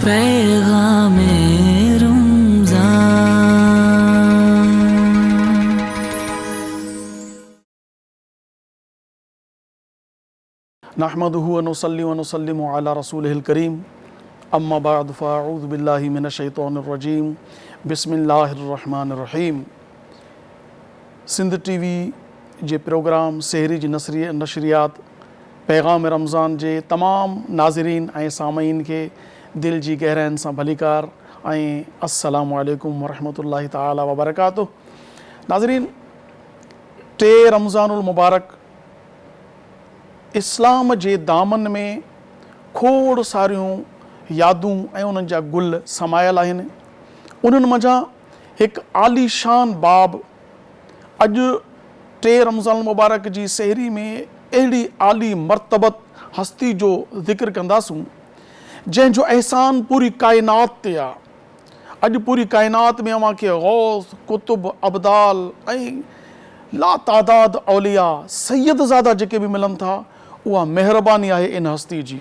پیغام رمضان نحمدہ ونصلی ونسلم علی رسولہ الکریم اما بعد فاعوذ باللہ من الشیطان الرجیم بسم اللہ الرحمن الرحیم. سندھ ٹی وی جے پروگرام سحری جی نشریات پیغام رمضان جے تمام ناظرین ऐं سامعین کے دل جی گہرائن سان بھلیکار ऐं السلام علیکم ورحمۃ اللہ تعالی وبرکاتہ. ناظرین، 3 رمضان المبارک اسلام جے دامن میں کھوڑ ساریوں یادوں انہن جا گل سمایل آہن. انہن منجھا ایک عالی شان باب اج 3 رمضان المبارک جی سحری میں اہڑی عالی مرتبت ہستی جو ذکر کنداسوں جن جو احسان پوری کائنات تے آ. اج پوری کائنات میں اوہاں کے غوث، کتب، ابدال لا تعداد اولیاء سید زادہ جے بھی ملن تھا، وہ مہربانی ہے ان ہستی جی.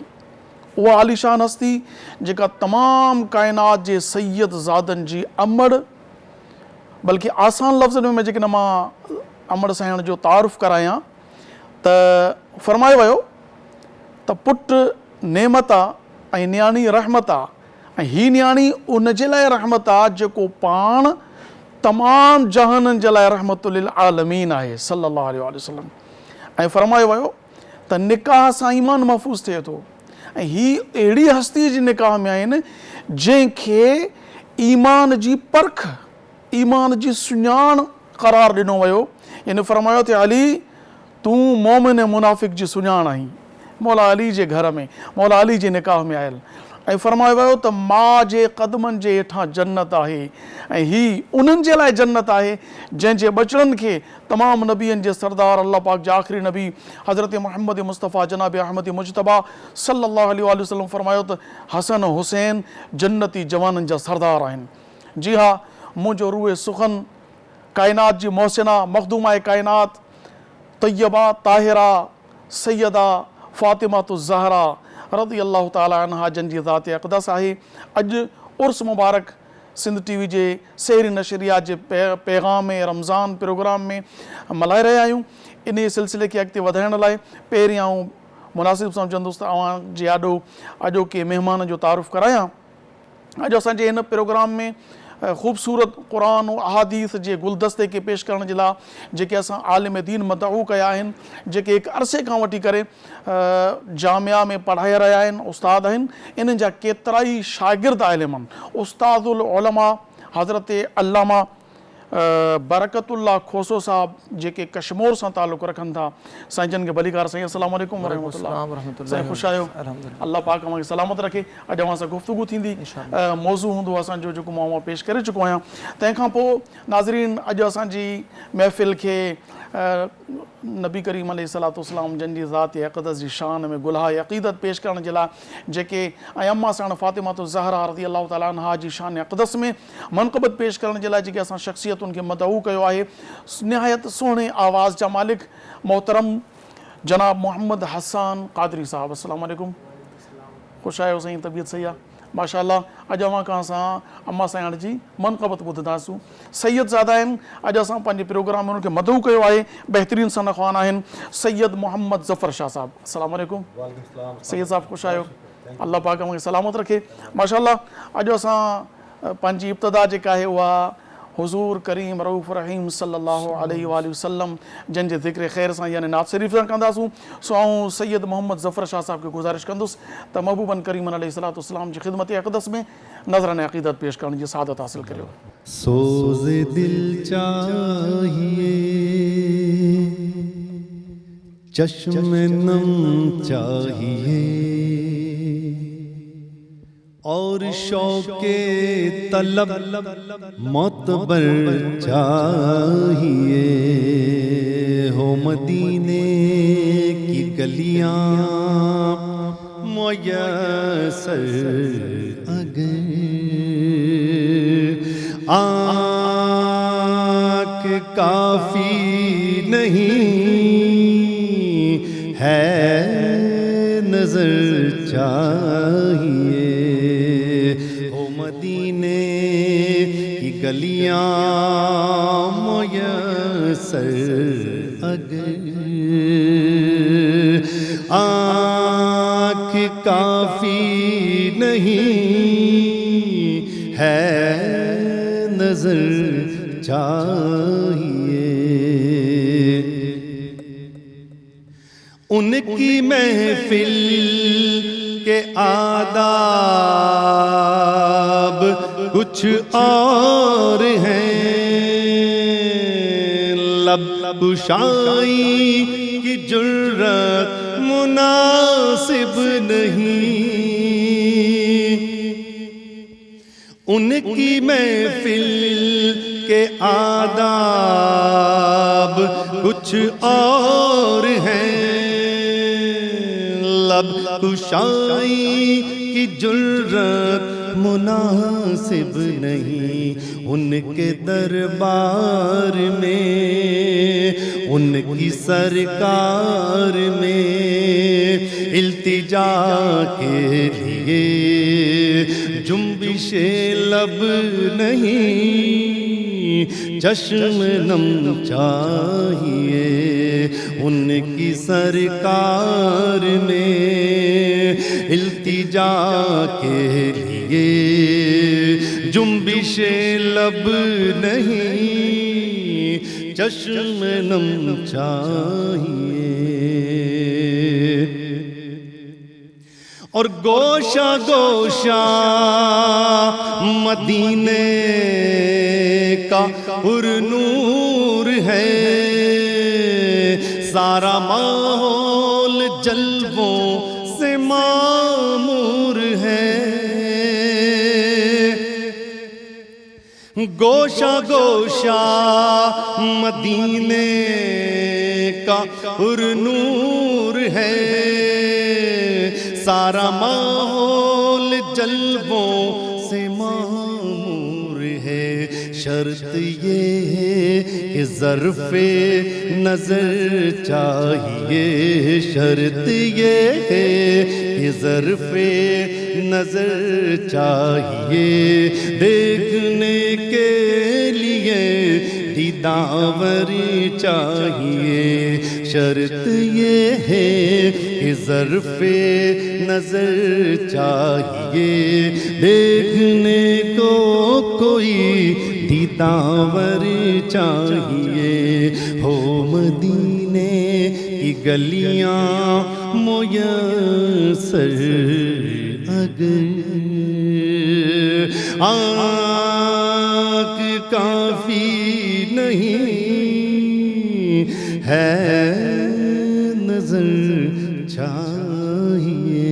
وہ عالی شان ہستی جکا تمام کائنات جے سید زادن جی امڑ، بلکہ آسان لفظن میں جے ماں امڑ سائن جو تعارف کرایاں تو فرمایا ویو تو پٹ نعمت آ نیانی رحمت آ، ہی نیانی ان جے لائے رحمت آ جکو پان تمام جہانن جے لائے رحمت للعالمین ہے صلی اللہ علیہ وسلم. فرمایا ویو تو نکاح سا ایمان محفوظ تھے تو ہی اہڑی ہستی جی نکاح میں آئین جن کے ایمان جی پرکھ، ایمان جی سنیان قرار ڈنو ویو. یعنی فرمایا تے علی تو مومن منافق جی سنیان آئیں مولا علی جے گھر میں، مولا علی جے نکاح میں آئل. فرمایا ویو تو ماں جے قدمن جے ہیٹھاں جنت آہے، ہی انہن جے لائے جنت آہے جن جے بچڑن کے تمام نبیین جے سردار اللہ پاک جے آخری نبی حضرت محمد مصطفیٰ جناب احمد مجتبیٰ صلی اللہ علیہ وآلہ وسلم فرمایا تو حسن و حسین جنتی جوانن جا سردار آہن. جی ہاں، مجھو روح سخن کائنات جی محسنہ مخدومہ کائنات طیبہ طاہرہ سیدہ فاطمہ الزہرا رضی اللہ تعالیٰ عنہ جن جی ذات اقدس آہی. اج عرس مبارک سندھ ٹی وی جے سحری نشریات جے پیغام رمضان پروگرام میں ملائے رہے آیوں. ان سلسلے کے اگتے ودھائن لائے پہریں آؤں مناسب سمجھندوس اوہاں جے آڈو اجو کے مہمان جو تعارف کرایا. اج اساں جے ان پروگرام میں خوبصورت قرآن و احادیث جے گلدستے کے پیش کرنے جلا جے کہ اساں عالم دین مدعو کیا ہیں جے کہ ایک عرصے کا وٹی کرے جامعہ میں پڑھائے رہا ہیں استاد ہیں. انہن جا کیترائی شاگرد عالمن استاد العلماء حضرت علامہ برکت اللہ کھوسو صاحب جے کہ کشمور سے تعلق رکھن تھا سائیں جن کے بھلیکار سائیں السلام علیکم ورحمۃ اللہ. سائیں خوش آئیو، اللہ پاک ہمیں سلامت رکھے. اج ہاں سے گفتگو تھیندی موضوع ہوندو اساں جو ماں پیش کرے چکو آیا. تنکھاں پو ناظرین اج اساں جی محفل کے نبی کریم علیہ الصلوۃ والسلام جن جی ذات اقدس جی شان میں گلہا عقیدت پیش کرنے جلا جے کہ اماں سان فاطمہ الزہرا رضی اللہ تعالیٰ عنہ جی شان اقدس میں منقبت پیش کرنے جلا جے کہ اساں شخصیت ان کے مدعو کیو ہے. نہایت سونے آواز جا مالک محترم جناب محمد حسان قادری صاحب. السلام علیکم، خوش آئے ہو سائیں، طبیعت صحیح ہے ماشاء اللہ. اج اوہاں کہاں ساں اماں سائن جی منقبت ٻدھداسوں. سید زادہ ہیں اج اساں پنجے پروگرام میں ان کے مدعو کیو ہے بہترین سن خوان ہیں سید محمد ظفر شاہ صاحب. السلام علیکم سید صاحب، خوش آئے ہو، اللہ پاک ہمیں سلامت رکھے ماشاء اللہ. اج اساں پنجی ابتدا جے ہے وہ حضور کریم رؤوف رحیم صلی اللہ علیہ وآلہ وسلم جن جے ذکر خیر سان یعنی نعت شریف کنداسوں. سو آؤں سید محمد ظفر شاہ صاحب کے گزارش کندس تو محبوباً کریم علیہ الصلوۃ والسلام جی خدمت اقدس میں نظران عقیدت پیش کرنے جی سعادت حاصل کریو. سوز دل چاہیے، چشم نم چاہیے، اور شوق طلب معتبر چاہیے. ہو مدینے کی گلیاں میسر اگر، آنکھ کافی نہیں ہے نظر چاہیے، ہو مدینے کی گلیاں میسر اگر، آنکھ کافی نہیں ہے نظر چاہیے، ان کی محفل کے آداب کچھ اور ہیں، لب کشائی کی جرت مناسب نہیں، ان کی محفل کے آداب کچھ اور ہیں، لب کشائی کی جرت مناسب نہیں، ان کے دربار میں، ان کی سرکار میں التجا کے لیے جنبش لب نہیں، چشم نم چاہیے، ان کی سرکار میں التجا کے لیے جنبش لب نہیں، چشم نم چاہیے، اور گوشہ گوشہ مدینے کا پر نور ہے، سارا ماحول جلووں سے معمور ہے، گوشہ گوشہ مدینے کا پر نور ہے، سارا ماحول جلووں سے معمور ہے، شرط یہ ہے کہ ظرف نظر چاہیے، شرط یہ ہے کہ ظرف نظر چاہیے، دیکھنے کے لیے دیداور چاہیے، شرط یہ ہے کہ ظرف نظر چاہیے، دیکھنے کو کوئی دیداور چاہیے، ہو مدینے کی گلیاں میسر اگر، آنکھ کافی نہیں ہے نظر چاہیے۔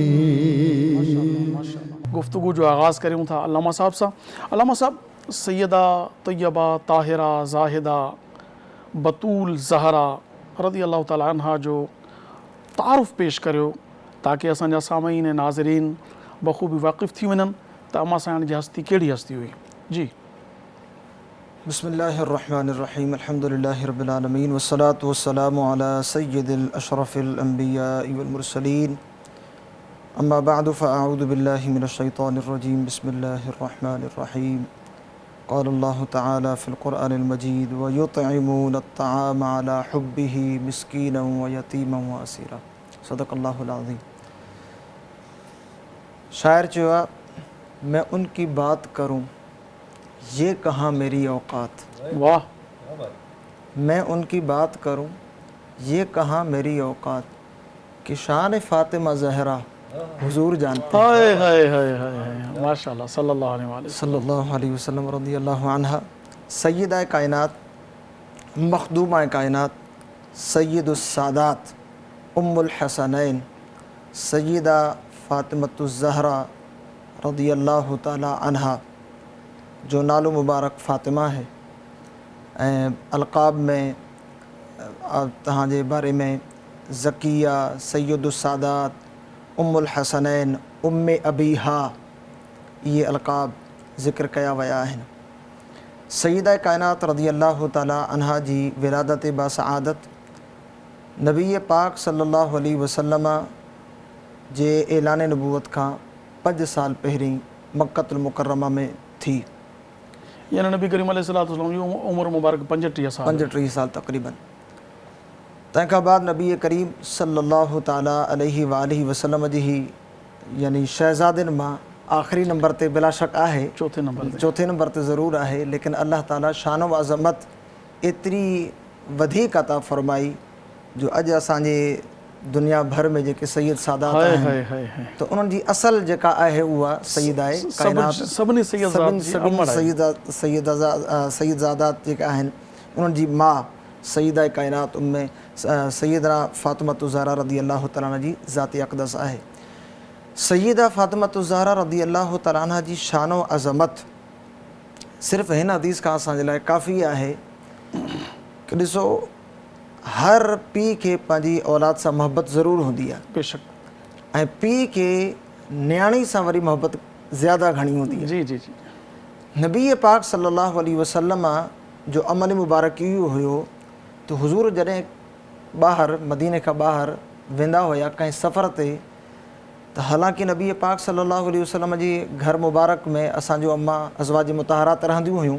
گفتگو جو آغاز کرے ہوں تھا علامہ صاحب سے، علامہ صاحب سیدہ طیبہ طاہرہ زاہدہ بطول زہرا رضی اللہ تعالیٰ عنہ جو تعارف پیش کریو تاکہ اساں سامعین ناظرین بخوبی واقف تھی ونن تا اما سان جی ہستی کیڑی ہستی ہوئی؟ جی بسم اللہ الرحمن الرحیم، الحمدللہ رب العالمین، والصلاة والسلام علی سید الاشرف الانبیاء والمرسلین، اما بعد فاعوذ باللہ من الشیطان الرجیم، بسم اللہ الرحمن الرحیم، قال اللہ تعالی فی القرآن المجید وَيُطْعِمُونَ الطَّعَامَ عَلَى حُبِّهِ مِسْكِينًا وَيَتِيمًا وَأَسِيرًا، صدق اللہ العظیم۔ شاعر چوا میں ان کی بات کروں یہ کہاں میری اوقات، واہ، میں ان کی بات کروں یہ کہاں میری اوقات، کہ شان فاطمہ زہرا حضور جانتے ہیں، ہائے ہائے ہائے ہائے، ماشاءاللہ صلی اللہ علیہ وسلم، صلی اللہ علیہ وسلم رضی اللہ عنہ، سیدہ کائنات، مخدومہ کائنات، سید السادات، ام الحسنین، سیدہ فاطمۃ الزہرا رضی اللہ تعالی عنہ، جو نالو مبارک فاطمہ ہے، القاب میں تہاں جے بارے میں زکیہ، سید السادات، ام الحسنین، ام ابیہا، یہ القاب ذکر کیا ویا ہیں۔ سیدہ کائنات رضی اللہ تعالی عنہ جی ولادت با سعادت نبی پاک صلی اللہ علیہ وسلم जे ऐलान नबूवत खां 5 साल पहिरीं मक्कतुल मुकर्रमा में थी। यानी नबी करीम अलैहिस्सलातु वस्सलाम जी उम्र मुबारक 35 साल 35 साल तक़रीबन। तंहिंखां बाद नबी करीम सल्लल्लाहु ताला अलैहि वालिहि वसल्लम जी ही यानी शहज़ादनि मां आख़िरी नंबर ते बिला शक आहे, चौथे नंबर ते ज़रूरु आहे, लेकिन अल्लाह ताला शान व अज़मत एतिरी वधीक अता फरमाई जो अॼु असांजे दुनिया भर में जेके सैयद सादात आहिनि त उन्हनि जी असल जेका आहे उहा सैयद आहे काइनात, सभिनी सैयदात जेके आहिनि उन्हनि जी माउ सैयदा काइनात उम्मे सैयदना फ़ातिमा ज़हरा रज़ी अल्लाह तआला अन्हा जी ज़ात अक़दस आहे। सैयदा फ़ातिमा ज़हरा रज़ी अल्लाह तआला अन्हा जी शान व अज़मत सिर्फ़ु हिन हदीस खां असांजे लाइ काफ़ी आहे कि ॾिसो हर पीउ खे पंहिंजी औलाद सां मोहबत ज़रूरु हूंदी आहे, बेशक, ऐं पीउ खे न्याणी सां वरी मोहबत ज़्यादा घणी हूंदी आहे। जी जी जी। नबी पाक सल्लल्लाहु अलैहि वसल्लम जो अमल मुबारक इहो हुयो त हुज़ूर जॾहिं ॿाहिरि मदीने खां ॿाहिरि वेंदा हुया कंहिं सफ़र ते, त हालांकि नबी पाक सल्लल्लाहु अलैहि वसल्लम जी घर मुबारक में असांजो अम्मा अज़वाज मुतहरात रहंदियूं हुयूं,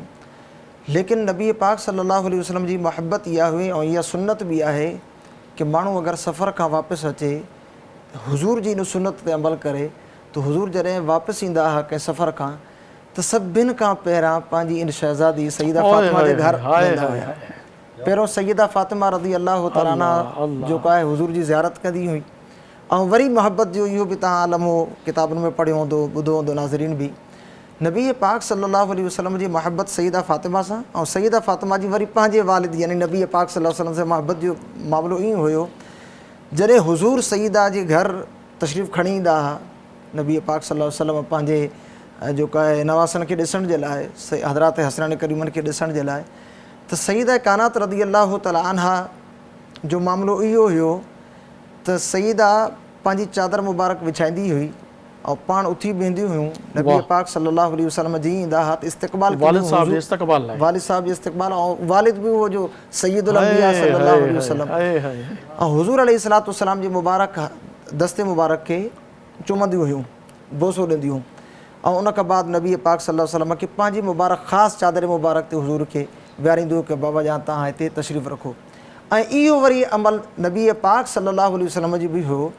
लेकिन नबी पाक सल्लल्लाहु अलैहि वसल्लम जी मोहब्बत इहा हुई ऐं इहा सुन्नत बि आहे कि माण्हू अगरि सफ़र खां वापसि अचे हुज़ूर जी इन सुन्नत ते अमल करे त हुज़ूर जॾहिं वापसि ईंदा हुआ कंहिं सफ़र खां त सभिनि खां पहिरां पंहिंजी इन शहज़ादी सईदा फ़ातिमा जे घर वेंदा हुया। पहिरियों सईदा फ़ातिमा रज़ी अल्लाह तआला अन्हा जेको आहे हुज़ूर जी ज़ियारत कंदी हुई, ऐं वरी मोहब्बत जो इहो बि तव्हां आलम हो किताबुनि में पढ़ियो हूंदो, ॿुधो हूंदो नाज़रीन बि, नबी पाक सल्लल्लाहु अलैहि वसल्लम जी मोहब्बत सईदा फ़ातिमा सां ऐं सईदा फ़ातिमा जी वरी पंहिंजे वालिद यानी नबी पाक सल्लल्लाहु अलैहि वसल्लम सां मोहब्बत जो मामिलो ईअं हुयो जॾहिं हुज़ूर सईदा जे घर तशरीफ़ खणी ईंदा हुआ नबी पाक सल्लल्लाहु अलैहि वसल्लम पंहिंजे जेको आहे नवासनि खे ॾिसण जे लाइ, हज़रात हसनैन करीमनि खे ॾिसण जे लाइ, त सईदा काइनात रज़ी अल्लाह तआला अन्हा जो मामिलो इहो हुयो त सईदा पंहिंजी चादर मुबारक विछाईंदी हुई ऐं पाण उथी बीहंदियूं हुयूं, नबी पाक सल्लल्लाहु अलैहि वसल्लम जी ईंदा हुआ त इस्तक़बाल वालिद साहब जे इस्तक़बाल ऐं वालिद बि उहो जो सैयदुल अंबिया सल्लल्लाहु अलैहि वसल्लम ऐं हुज़ूर अलैहिस्सलातु वस्सलाम जे मुबारक दस्ते मुबारक खे चुमंदियूं हुयूं, बोसो ॾींदियूं, ऐं उन खां बाद नबी पाक सल्लल्लाहु अलैहि वसल्लम खे पंहिंजी मुबारक ख़ासि चादर मुबारक ते हुज़ूर खे विहारींदियूं कि बाबा जान तव्हां हिते तशरीफ़ रखो। ऐं इहो वरी अमल नबी पाक सल्लल्लाहु अलैहि वसल्लम जी बि हुयो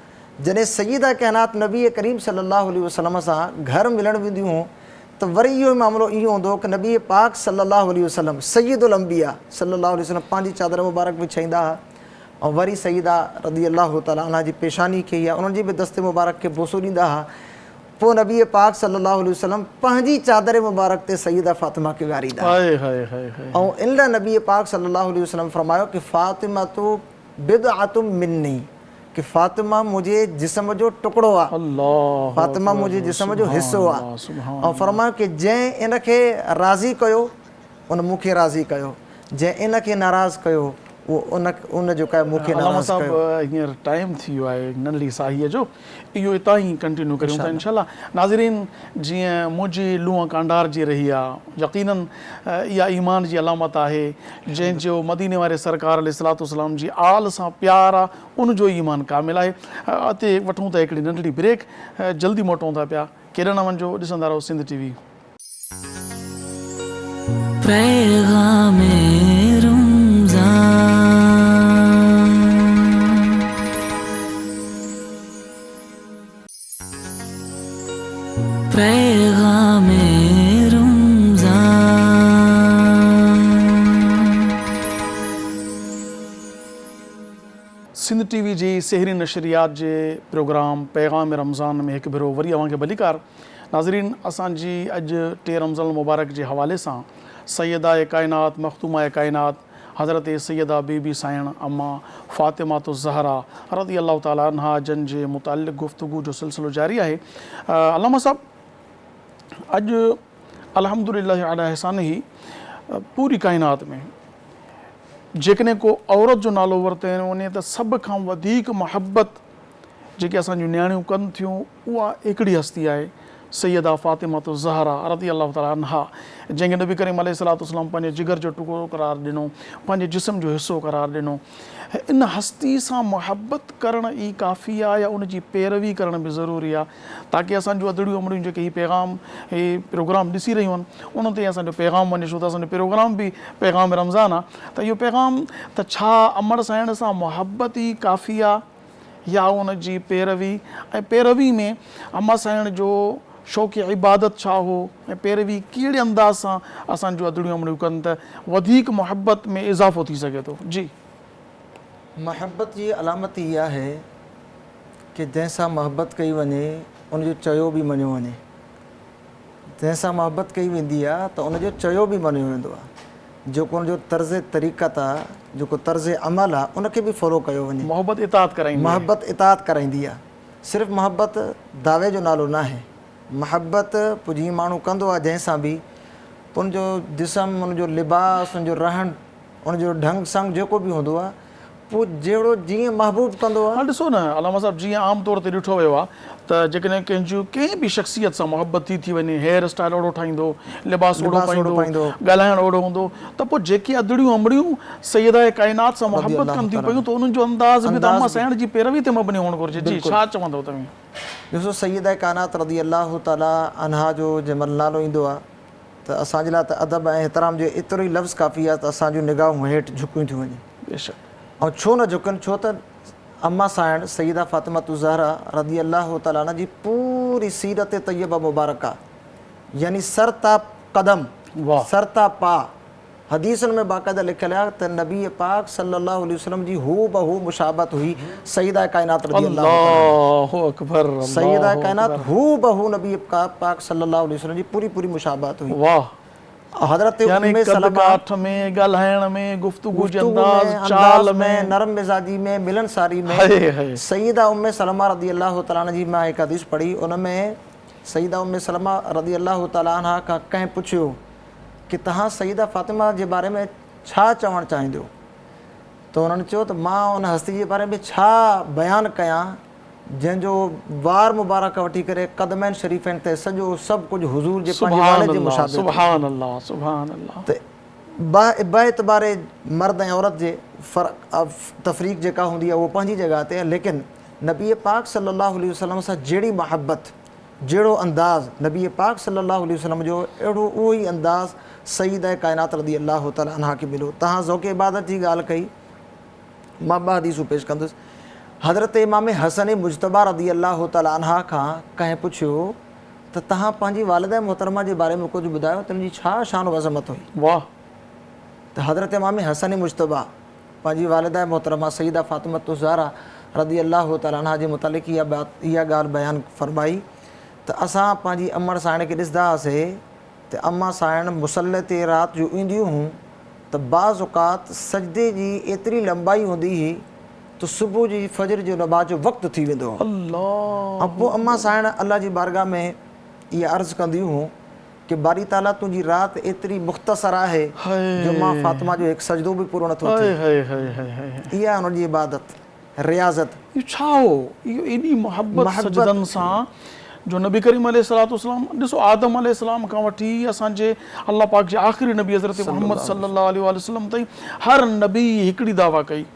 जॾहिं सईदा काइनात नबी करीम सल्लल्लाहु अलैहि वसल्लम सां घर मिलण वेंदियूं हुयूं त वरी इहो मामिलो इहो हूंदो कि नबी पाक सल्लल्लाहु अलैहि वसल्लम सैयदुल अंबिया सल्लल्लाहु अलैहि वसल्लम पंहिंजी चादर मुबारक विछाईंदा हुआ ऐं वरी सईदा रज़ी अल्लाह तआला अन्हा जी पेशानी खे या उन्हनि जी बि दस्ते मुबारक खे बोसो ॾींदा हुआ। पोइ नबी पाक सल्लल्लाहु अलैहि वसल्लम पंहिंजी चादर मुबारक ते सईदा फ़ातिमा खे विहारींदा ऐं इन लाइ नबी पाक सल्लल्लाहु अलैहि वसल्लम फरमायो कि फ़ातिमा तो बिदअतुम मिन्नी कि फ़ातिमा मुंहिंजे जिस्म जो टुकड़ो आहे, फ़ातिमा मुंहिंजे जिस्म जो हिसो आहे। ऐं फरमायो कि जंहिं इन खे राज़ी कयो उन मूंखे राज़ी कयो, जंहिं इन खे नाराज़ कयो उहो उन जो का मूंखे नाराज़ कयो। हींअर टाइम थी वियो आहे नंढड़ी साहीअ जो, इहो हितां ई कंटिन्यू करियूं था इंशाअल्लाह। नाज़रीन, जीअं मुंहिंजी लूंहं कांडार जी रही आहे, यकीनन इहा ईमान जी अलामत आहे, जंहिंजो मदीने वारे सरकार अलैहिस्सलातु वस्सलाम जी आल सां प्यार आहे, उनजो ईमान कामिल आहे। हिते वठूं था हिकिड़ी नंढड़ी ब्रेक, जल्दी मोटूं था पिया, केॾे न वञिजो, ॾिसंदा रहो सिंध टीवी। सिंध टीवी जी सहरी नशरियात जे प्रोग्राम पैगाम रमज़ान में हिकु भेरो वरी अव्हांखे भलीकार। नाज़रीन, असांजी अॼु 3 रमज़ान मुबारक जे हवाले सां सैयदा काइनात मख़तूमा काइनात हज़रत सैयदा बीबी साइण अम्मा फ़ातिमा ज़हरा रज़ी अल्लाह तआला अन्हा जन जे मुतालिक़ गुफ़्तगू जो सिलसिलो जारी आहे। अल्लामा साहब, अॼु अल्हम्दुलिल्लाह अला एहसान ही पूरी काइनात में जेकॾहिं को औरत जो नालो वरिते वञे त सभ खां वधीक मोहब्बत जेके असांजूं न्याणियूं कनि थियूं उहा हिकिड़ी हस्ती आहे सैयदा फ़ातिमा ज़हरा रज़ी अल्लाह ताला अन्हा, जंहिंखे नबी करीम अलैहिस्सलाम पंहिंजे जिगर जो टुकड़ो करार ॾिनो, पंहिंजे जिस्म जो हिसो करार ॾिनो। इन हस्ती सां मुहबत करण ई काफ़ी आहे या उन जी पैरवी करण बि ज़रूरी आहे, ताकी असांजूं अदड़ियूं अमड़ियूं जेके हीउ पैगाम हीउ प्रोग्राम ॾिसी रहियूं आहिनि उन ते असांजो पैगाम वञे, छो त असांजो प्रोग्राम बि पैगाम रमज़ान आहे। त इहो पैगाम त छा अमड़ साइण सां मुहबत ई काफ़ी आहे या उन जी पैरवी, ऐं पैरवी में अमा साइण जो शौक़ इबादत छा हो, ऐं पैरवी कहिड़े अंदाज़ सां असांजूं अदड़ियूं अमड़ियूं कनि त वधीक मुहबत में इज़ाफ़ो थी सघे थो। जी, महबत जी अलामत इहा आहे कि जंहिंसां महबत कई वञे उनजो चयो बि मञियो वञे। जंहिंसां महबत कई वेंदी आहे त उनजो चयो बि मञियो वेंदो आहे, जेको उनजो तर्ज़ तरीक़त आहे, जेको तर्ज़ अमल आहे उनखे बि फॉलो कयो वञे। मोहबत इताअत कराईंदी, महबत इताअत कराईंदी आहे। सिर्फ़ु महबत दावे जो नालो न आहे। महबत पोइ जीअं माण्हू कंदो आहे जंहिंसां बि, उनजो जिस्म, उनजो लिबास, उनजो रहण, उनजो ढंग संग जेको बि हूंदो आहे पोइ जहिड़ो जीअं महबूब कंदो आहे। हाणे ॾिसो न अलामा साहिबु, जीअं आम तौर ते ॾिठो वियो आहे त जेकॾहिं कंहिंजूं कंहिं बि शख़्सियत सां मुहबत थी वञे, हेयर स्टाइल ओड़ो ठाहींदो, लिबास ओड़ो पाईंदो, ॻाल्हाइणु ओड़ो हूंदो, त पोइ जेके अदड़ियूं अमड़ियूं सैयदा काइनात सां मुहबत कनि थियूं पियूं त उन्हनि जो अंदाज़ बि त अमा साइण जी पैरवी ते मबनी हुअणु घुरिजे। जी, छा चवंदव तव्हां? ॾिसो, सैयदा काइनात रज़ी अल्लाह ताला अन्हा जो जंहिं महिल नालो ईंदो आहे त असांजे लाइ त अदब ऐं एतिराम जो एतिरो ई लफ़्ज़ काफ़ी आहे त असांजूं निगाहूं हेठि झुकियूं थियूं वञनि। बेशक। ऐं छो न झुकनि, छो त अम्मा साइण सैयदा फ़ातिमा ज़हरा रज़ी अल्लाह ताला अन्हा जी पूरी सीरत तय्यबा मुबारका, यानी सर ता क़दम, सर ता पा, हदीसनि में बाक़ाइदा लिखियल आहे त नबी पाक सल्लल्लाहु अलैहि वसल्लम जी हू बहू मुशाबत हुई सैयदा काइनात रज़ी अल्लाहु अकबर, सैयदा काइनात हू बहू नबी पाक सल्लल्लाहु अलैहि वसल्लम जी पूरी पूरी मुशाबत हुई। वाह। हज़रत उम्मे सलमा में, ॻाल्हाइण में, गुफ्तगू जे अंदाज़, चाल में, नरम मिजाजी में, मिलनसारी में। सैयदा उम्मे सलमा रज़ी अल्लाह ताला अन्हा जी मां हिकु हदीस पढ़ी, उन में सैयदा उम्मे सलमा रज़ी अल्लाह ताला अन्हा खां कंहिं पुछियो कि तव्हां सैयदा फ़ातिमा जे बारे में छा चवणु चाहींदो, त उन्हनि चयो त मां उन हस्ती जे बारे में छा बयानु कयां जंहिंजो वार मुबारक वठी करे क़दमैन शरीफ़ैन ते सॼो सभु कुझु हुज़ूर जे पंहिंजे वाले जे मुशाबे। सुभान अल्लाह, सुभान अल्लाह। त बएतबारे मर्द ऐं औरत जे तफ़रीक़ जेका हूंदी आहे उहो पंहिंजी जॻह ते आहे, लेकिन नबी पाक सल्लल्लाहु अलैहि वसल्लम सां जहिड़ी मुहबत, जहिड़ो अंदाज़ नबी पाक सल्लल्लाहु अलैहि वसल्लम जो, अहिड़ो उहो ई अंदाज़ सैयदा काइनात रज़ी अल्लाह ताला अन्हा खे मिलियो। तव्हां ज़ौक़ इबादत जी ॻाल्हि कई, मां ॿ हदीसूं पेश कंदुसि। हज़रत इमाम हसन मुजतबा रज़ी अल्लाह ताला अन्हा खां कंहिं पुछियो त तव्हां पंहिंजी वालिदा मोहतरमा जे बारे में कुझु ॿुधायो त हुनजी छा शान वज़मत हुई। वाह। त हज़रत इमाम हसन मुजतबा पंहिंजी वालिदा मोहतरमा सैयदा फ़ातिमा ज़हरा रज़ी अल्लाह ताला अन्हा जे मुतालिक़ इहा ॻाल्हि बयानु फरमाई त असां पंहिंजी अमड़ साइण खे ॾिसंदा हुआसीं त अम्मा साइण मुसले ते राति जो ईंदियूं हुयूं त बाज़ औक़ात सजदे जी एतिरी लंबाई हूंदी हुई त सुबुह जी फजर जो नमाज़ जो वक़्तु थी वेंदो हो। ऐं पोइ अम्मा साइण अल्लाह जी बारगाह में इहा अर्ज़ु कंदियूं हुयूं कि बारी ताला तुंहिंजी राति एतिरी मुख़्तसर आहे जो मां फ़ातिमा जो हिकु सजदो बि पूरो नथो थिए। इहा हुनजी इबादत, रियाज़त। इहो छा हो? इहो एॾी मुहबत सजदनि सां जो नबी करीम अलैहिस्सलाम, ॾिसो आदम अलैहिस्सलाम खां वठी असांजे अल्लाह पाक जे आख़िरी नबी हज़रत मुहम्मद सल्लल्लाहु अलैहि वसल्लम ताईं हर नबी हिकिड़ी दावा कई,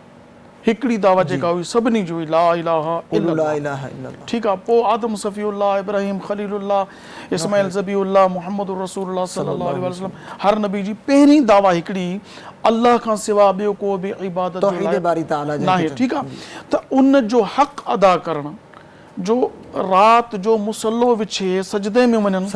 हिकिड़ी दावा जेका हुई सभिनी जो हुई ला इलाहा इल्लल्लाह। ठीकु आहे, पोइ आदम सफ़ीउल्लाह, इब्राहिम ख़लीलुल्लाह, इस्माइल ज़बीउल्लाह, मुहम्मद रसूलुल्लाह सल्लल्लाहु अलैहि वसल्लम, हर नबी जी पहिरीं दावा हिकिड़ी, अल्लाह खां सिवा ॿियो को बि इबादत न आहे। ठीकु आहे, त उन जो हक़ अदा करणु, जो राति जो मुसलो विछे सजदे में वञनि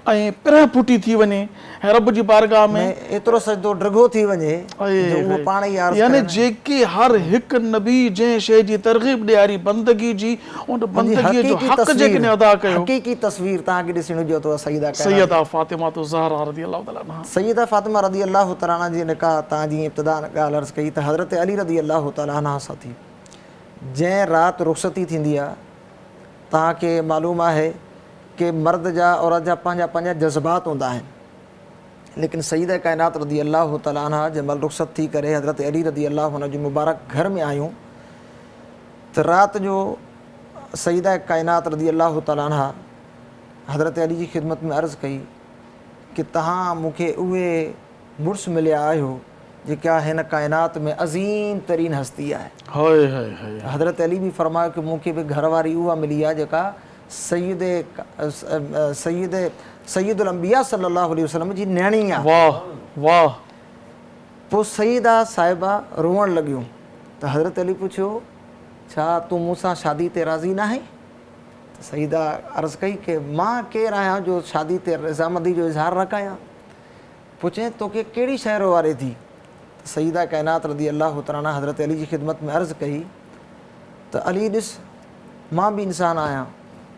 ऐं पिरह फुटी थी वञे रब जी बारगाह में, एतिरो सजदो ड्रिघो थी वञे उहो पाण ई अर्ज़ यानी जेके हर हिकु नबी जंहिं शइ जी तरग़ीब ॾियारी बंदगी जी, उन बंदगीअ जो हक़ जेकॾहिं अदा कयो। हक़ीक़ी तस्वीर तव्हांखे ॾिसणी हुजे त सैयदा फ़ातिमा ज़हरा रज़ी अल्लाह ताला अन्हा। सैयदा फ़ातिमा रज़ी अल्लाह ताला अन्हा जी निकाह तव्हां जी इब्तिदा ॻाल्हि अर्ज़ु कई त हज़रत अली रज़ी अल्लाह ताला अन्हा सां थी। जंहिं राति रुख़सती थींदी आहे, तव्हांखे मालूम आहे कि मर्द जा औरत जा पंहिंजा पंहिंजा जज़्बात हूंदा आहिनि, लेकिन सैयदा काइनात रज़ी अल्लाह ताला अन्हा जंहिं महिल रुख़सत थी करे हज़रत अली रज़ी अल्लाह हुन जी मुबारक घर में आयूं त राति जो सैयदा काइनात रज़ी अल्लाह ताला अन्हा حضرت علی جی خدمت میں عرض کئی کہ تہاں مکھے اوے مرس ملیا آئیو جکا ہن کائنات میں عظیم ترین ہستی ہے. ہائے ہائے ہائے. حضرت علی بھی فرمایا کہ مکھے بھی گھر واری اوہ ملی ہے جکا سید الانبیاء صلی اللہ علیہ وسلم جی نیانی ہے. واہ واہ. پو سیدہ صاحبہ روئن لگیوں تو حضرت علی پوچھو چھا تو موسیٰ شادی تے راضی نہ ہے؟ تو سیدہ عرض کہی کہ ماں کہہ رہا جو شادی تے رضامندی جو اظہار رکھایا. پوچھیں تو کہ کیڑی شہر وارے تھی؟ تو سیدہ کائنات رضی اللہ تعالیٰ عنہ حضرت علی جی خدمت میں عرض کہی تو علی ڈس ماں بھی انسان آیا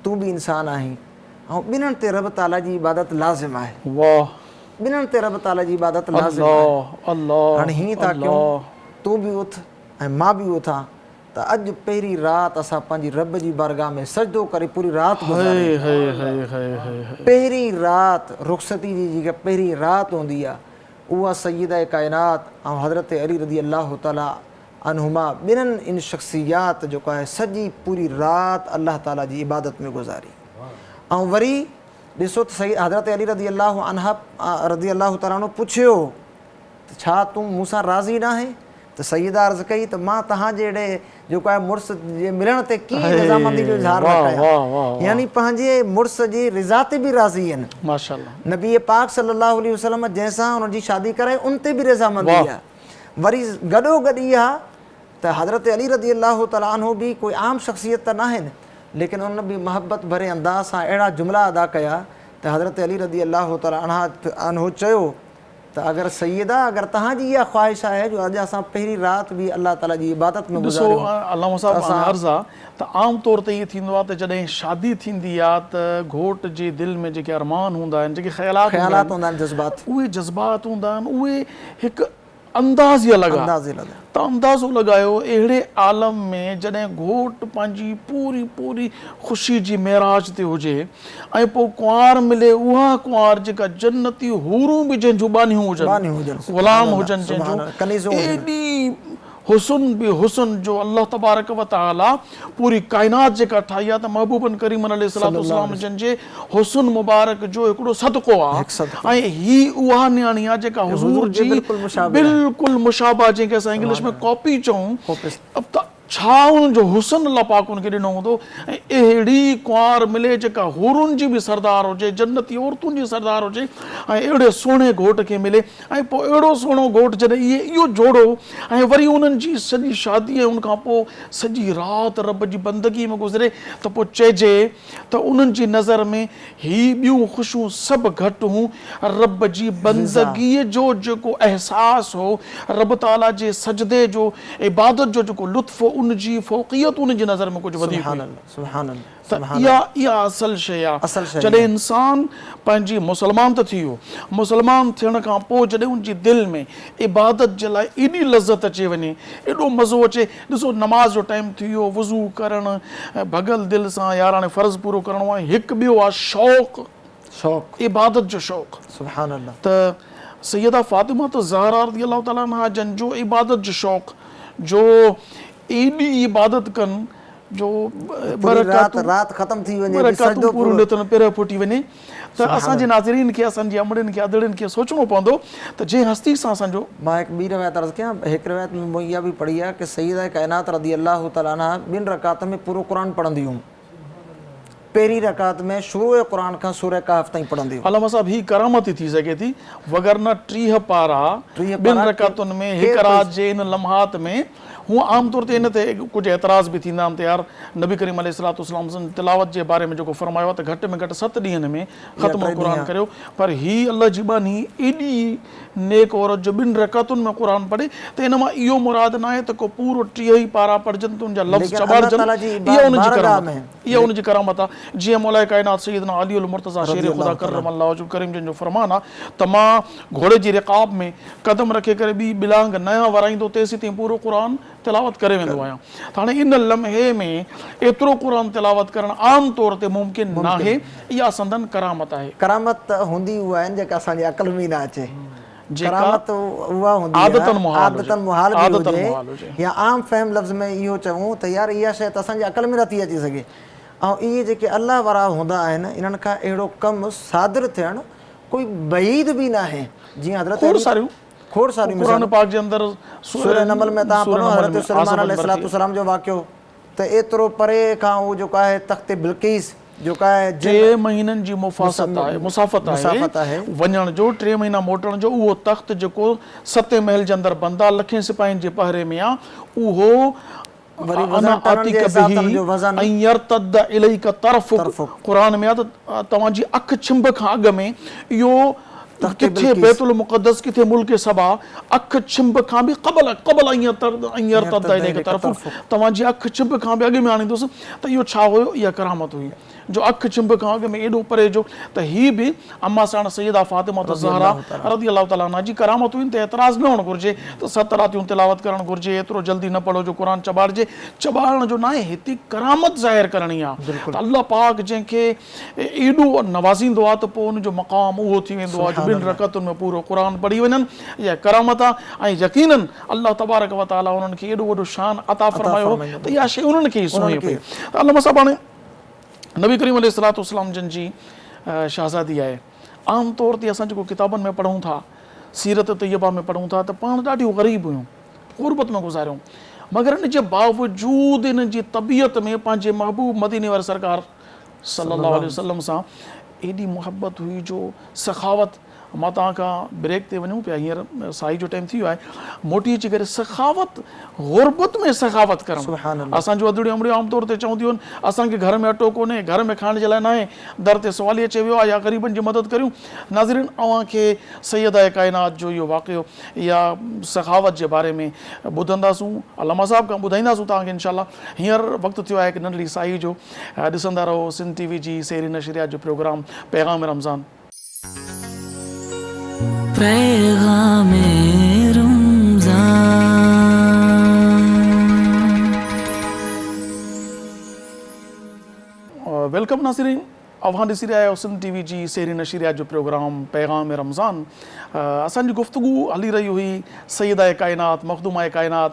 تو بھی انسان آہیں اور بنن تے رب تعالیٰ جی عبادت لازم ہے. واہ. بنن تے رب تعالیٰ جی عبادت لازم ہے. اللہ اللہ. ہن ہی تا کیوں تو بھی اٹھ ऐं मां बि उथां त अॼु पहिरीं राति असां पंहिंजी रब जी बारगाह में सजदो करे पूरी राति गुज़ारी. पहिरीं राति रुख़सती जी जेका पहिरीं राति हूंदी आहे उहा सय्यदा काइनात ऐं हज़रत अली रज़ी अल्लाह ताला अनहुमा ॿिन्हिनि इन शख़्सियात जेको आहे सॼी पूरी राति अल्लाह ताला जी इबादत में गुज़ारी. ऐं वरी ॾिसो त सही हज़रत अली रज़ी अल्लाह ताला नो पुछियो त छा तूं मूंसां राज़ी न आहे? त सईदा अर्ज़ कई त मां तव्हां जहिड़े जेको आहे मुड़ुस जे मिलण ते कीअं रज़ामंदी जो इज़हार न कयां. यानी पंहिंजे मुड़ुस जी रिज़ा ते बि राज़ी आहिनि. माशाअल्लाह. नबी पाक सल्लल्लाहु अलैहि वसल्लम जंहिंसां हुन जी शादी कराई उन ते बि रज़ामंदी आहे. वरी गॾो गॾु इहा त हज़रत अली रज़ी अल्लाह ताला अन्हु बि कोई आम शख़्सियत त न आहिनि लेकिन उन बि मोहबत भरे अंदाज़ सां अहिड़ा जुमिला अदा कया त हज़रत अली रज़ी अल्लाह ताला अन्हु चयो त अगरि सैयदा अगरि तव्हांजी इहा ख़्वाहिश आहे जो अॼु असां पहिरीं राति बि अल्लाह ताला जी इबादत में ॾिसो अलामा साहिब अर्ज़ु आहे त आम तौर ते ईअं थींदो आहे त जॾहिं शादी थींदी आहे त घोट जे दिलि में जेके अरमान हूंदा आहिनि जेके ख़्यालात हूंदा आहिनि उहे जज़्बात हूंदा आहिनि उहे हिकु अंदाज़ ई अलॻि आहे. त अंदाज़ो लॻायो अहिड़े आलम में जॾहिं घोट पंहिंजी पूरी पूरी ख़ुशी जी मेराज ते हुजे ऐं पोइ कुंवार मिले उहा कुंवार जेका जन्नती हूरूं बि जंहिंजूं बानियूं हुजनि ग़ुलाम हुजनि जंहिंजूं एॾी हुसन बि हुसन जो अल्लाह तबारक व तआला पूरी काइनात जेका ठाही आहे त महबूबन करीम अलैहिस्सलाम जन जे हुसन मुबारक जो हिकिड़ो सदको आहे. ऐं ही उहा नियाणी आहे जेका हुज़ूर जी बिल्कुलु मुशाबा जंहिंखे असां इंग्लिश में कॉपी चऊं त छा उन्हनि जो हुसन अल्लाह पाक उनखे ॾिनो हूंदो. ऐं अहिड़ी कुंवार मिले जेका हुरुनि जी बि सरदार हुजे जन्नती औरतुनि जी सरदार हुजे ऐं अहिड़े सुहिणे घोट खे मिले ऐं पोइ अहिड़ो सुहिणो घोट जॾहिं इहो जोड़ो ऐं वरी उन्हनि जी सॼी शादी ऐं उनखां पोइ सॼी राति रब जी बंदगी में गुज़रे त पोइ चइजे त उन्हनि जी नज़र में ही ॿियूं ख़ुशियूं सभु घटि हुयूं. रब जी बंदगीअ जो जेको अहसासु हो रब ताला जे सजदे जो इबादत जो जेको लुत्फ़ उन जी फ़ौक़ियत उन जी नज़र में कुझु वधीक त इहा असल शइ आहे. जॾहिं इंसान पंहिंजी मुसलमान त थी वियो मुसलमान थियण खां पोइ जॾहिं उन जी दिलि में इबादत जे लाइ एॾी लज़त अची वञे एॾो मज़ो अचे. ॾिसो नमाज़ जो टाइम थी वियो वज़ू करणु भॻल दिलि सां यार हाणे फ़र्ज़ु पूरो करिणो आहे. हिकु ॿियो आहे शौक़ु इबादत जो शौक़ु. त सैयदा फ़ातिमा त ज़हरा रज़ियल्लाहु ताला अन्हा जन जो इबादत जो शौक़ु जो एॾी इबादत कनि जो पेर फुटी वञे. त असांजे नाज़रीन खे असांजी अमड़ियुनि खे अदड़ियुनि खे सोचणो पवंदो त जंहिं हस्ती सां असांजो. मां हिकु ॿी रवायत अर्ज़ु कयां. हिकु रवायत में मूं इहा बि पढ़ी आहे की सैयदा काइनात रज़ी अल्लाह ताला अन्हा ॿिनि रकात में पूरो क़ुर पढ़ंदी हुयूं. पहिरीं रकात में शुरू क़ुर खां सूरह कहफ ताईं पढ़ंदी हुयूं. अलामा साहिब ही करामत थी सघे थी वगरना 30 पारा ॿिनि रकातुनि में हिकु राति जे इन लम्हात में हूअं आम तौर ते इन ते कुझु एतिराज़ बि थींदा आहिनि त यार नबी करीम अलैहिस्सलाम तिलावत जे बारे में जेको फरमायो आहे त घटि में घटि 7 ॾींहंनि में ख़त्म क़ुर करियो. पर ही अल्लाह जी बानी एॾी नेक औरत जो 2 रकातुनि में क़ुर पढ़े त इन मां इहो मुराद न आहे त को पूरो 30 पारा पढ़जनि त उनजा लफ़्ज़ चॿारजनि. इहा उनजी करामत आहे. जीअं मौला काइनात सैयदना अली उल मुर्तज़ा शेर ख़ुदा करमल्लाहु वजहु करीम जन जो फरमान आहे त मां घोड़े जी रिक़ाब में क़दम रखे करे ॿी बिलांग नया वराईंदो तेसीं ताईं पूरो क़ुर तिलावत करे वेंदो आहियां. त हाणे इन लम्हे में एतिरो क़ुर तिलावत करणु आम तौर ते मुमकिन न आहे. इहा संदन करामत आहे. करामत हूंदी उहा आहिनि जेका असांजी अक़ल में न अचे. करामत उहा हूंदी आदतन मुहाल हुजे या आम फहम लफ़्ज़ में इहो चऊं त यार इहा शइ त असांजी अक़ल में नथी अची सघे. ऐं इहे जेके अलाह वारा हूंदा आहिनि इन्हनि खां अहिड़ो कमु सादिर थियणु कोई बईद बि न आहे। जीअं हज़रत खोड़ सारियूं क़ुरान पाक जे अंदरि सूरह नमल में तव्हां पढ़ो हज़रत सुलेमान अलैहिस्सलाम जो वाक़ियो त एतिरो परे खां उहो जेको आहे तख़्ते बिल्कीस जेका आहे 3 महीननि जी मुसाफ़त आहे वञण जो, 3 महीना मोटण जो। उहो तख़्त जेको 7 महल जे अंदरि बंद आहे, लखें सिपाहियुनि जे पहरे में आहे, उहो क़ुरान में आहे त तव्हांजी अखि छिंभ खां अॻु में इहो किथे बैतुल मुक़द्दस किथे मुल्क सबा अखि छिंभ खां बि तव्हांजी अखि छिंभ खां बि अॻु में आणींदुसि। त इहो छा हुयो? इहा करामत हुई जो अखि छिंभ खां अॻु में एॾो परे जो। त हीअ बि अम्मा साण सैयदा फातिमा ज़हरा रज़ी अल्लाह तआला अन्हा जी करामत हुई। त एतिराज़ न हुअणु घुरिजे त 7 रातियूं तिलावत करणु घुरिजे, एतिरो जल्दी न पढ़ो जो क़ुरान चॿाड़िजे। चॿाड़ण जो न आहे, हिते करामत ज़ाहिर करणी आहे। त अल्लाह पाक जंहिंखे एॾो नवाज़ींदो आहे त पोइ उनजो मक़ाम उहो थी वेंदो आहे जो 2 रकअतुनि में पूरो क़ुरान पढ़ी वञनि। इहा करामत आहे। ऐं यकीनन अल्लाह तबारक व तआला उन्हनि खे एॾो वॾो शान अता फ़रमायो त इहा शइ उन्हनि खे ई सुञे पई। त अल्लाह साहिब हाणे नबी करीम अलैहिस्सलाम जिन जी शहज़ादी आहे। आम तौर ते असां जेको किताबनि में पढ़ूं था, सीरत तैयबा में पढ़ूं था, त पाण ॾाढियूं ग़रीब हुयूं, ग़ुरबत में गुज़ारियूं, मगर इन जे बावजूदि इन जी तबियत में पंहिंजे महबूब मदीने वारे सरकार सल्लल्लाहु अलैहि वसल्लम सां एॾी मुहबत हुई जो सखावत। मां तव्हां खां ब्रेक ते वञूं पिया, हींअर साई जो टाइम थी वियो आहे, मोटी अची करे सखावत, ग़ुरबत में सखावत करणु। असांजूं अदड़ियूं अमड़ियूं आम तौर ते चवंदियूं आहिनि असांखे घर में अटो कोन्हे, घर में खाइण जे लाइ न आहे, दर ते सवाली अची वियो आहे, या ग़रीबनि जी मदद करियूं। नाज़रीन, अव्हांखे सैयदा काइनात जो इहो वाक़ियो या सखावत जे बारे में ॿुधंदासूं, अल्लामा साहिब खां ॿुधाईंदासूं तव्हांखे इंशाअल्लाह। हींअर वक़्तु थियो आहे हिकु नंढड़ी साई जो। ॾिसंदा रहो सिंध टीवी जी सेरी नशरियात जो प्रोग्राम पैगाम रमज़ान। पैगाम रमज़ान। वेलकम नाज़रीन, अव्हां ॾिसी रहिया आहियो सिंध टीवी जी सेरी नशरियात जो प्रोग्राम पैगाम रमज़ान। असांजी गुफ़्तगू हली रही हुई सैयदा काइनात, मखदूमा काइनात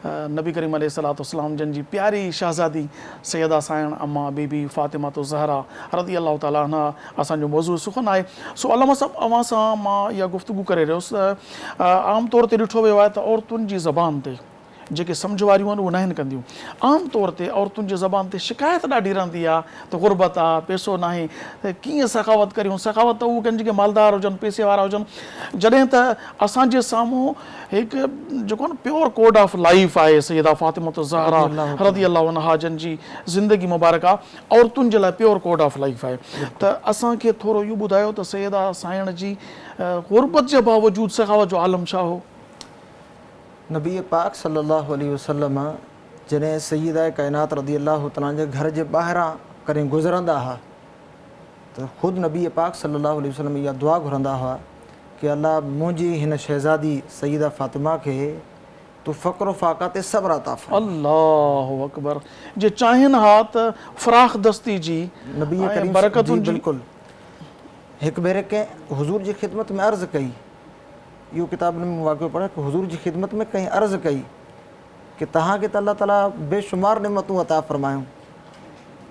नबी करीम अलैहिस्सलाम जिन जी प्यारी शहज़ादी सैयदा साइण अम्मा बीबी फातिमा ज़हरा रज़ी अल्लाह तआला अन्हा असांजो मौज़ू सुखन आहे। सो अल्लामा साहिब, अव्हां सां मां इहा गुफ़्तगू करे रहियुसि। आम तौर ते ॾिठो वियो आहे त औरतुनि जी ज़बान ते जेके सम्झ वारियूं आहिनि उहे न आहिनि कंदियूं। आम तौर ते औरतुनि जी ज़बान ते शिकायत ॾाढी रहंदी आहे त ग़ुरबत आहे, पैसो न आहे, त कीअं सखावत करियूं। सखावत त उहे कनि जेके मालदार हुजनि, पैसे वारा हुजनि। जॾहिं त असांजे साम्हूं हिकु जेको आहे न प्योर कोड ऑफ लाइफ आहे सैयदा फातिमा ज़हरा रज़ी अल्लाह अन्हा जिन जी ज़िंदगी मुबारक आहे, औरतुनि जे लाइ प्योर कोड ऑफ लाइफ आहे। त असांखे थोरो इहो ॿुधायो त सैयदा साइण जी ग़ुरबत जे बावजूदि सखावत जो आलम छा हो? नबी पाक सल्लल्लाहु अलैहि वसल्लम जॾहिं सैयदा काइनात रज़ी अल्लाह तआला जे घर जे ॿाहिरां करे गुज़रंदा हुआ त ख़ुदि नबी पाक सल्लल्लाहु अलैहि वसल्लम इहा दुआ घुरंदा हुआ कि अल्लाह मुंहिंजी हिन शहज़ादी सैयदा फातिमा खे तूं फ़क़्र फ़ाक़ा ते सब्र अता फरमा। अल्लाहु अकबर। जे चाहिनि हा त फ़राख़ दस्ती जी नबी करीम बरकतुनि जी। बिल्कुलु। हिकु भेरे कंहिं हुज़ूर जी ख़िदमत में अर्ज़ु कई, इहो किताबनि में वाक़ियो पढ़ा कि हुज़ूर जी ख़िदमत में कंहिं अर्ज़ु कई कि तव्हांखे त अल्लाह ताला बेशुमार नेमतूं अता फ़रमायूं,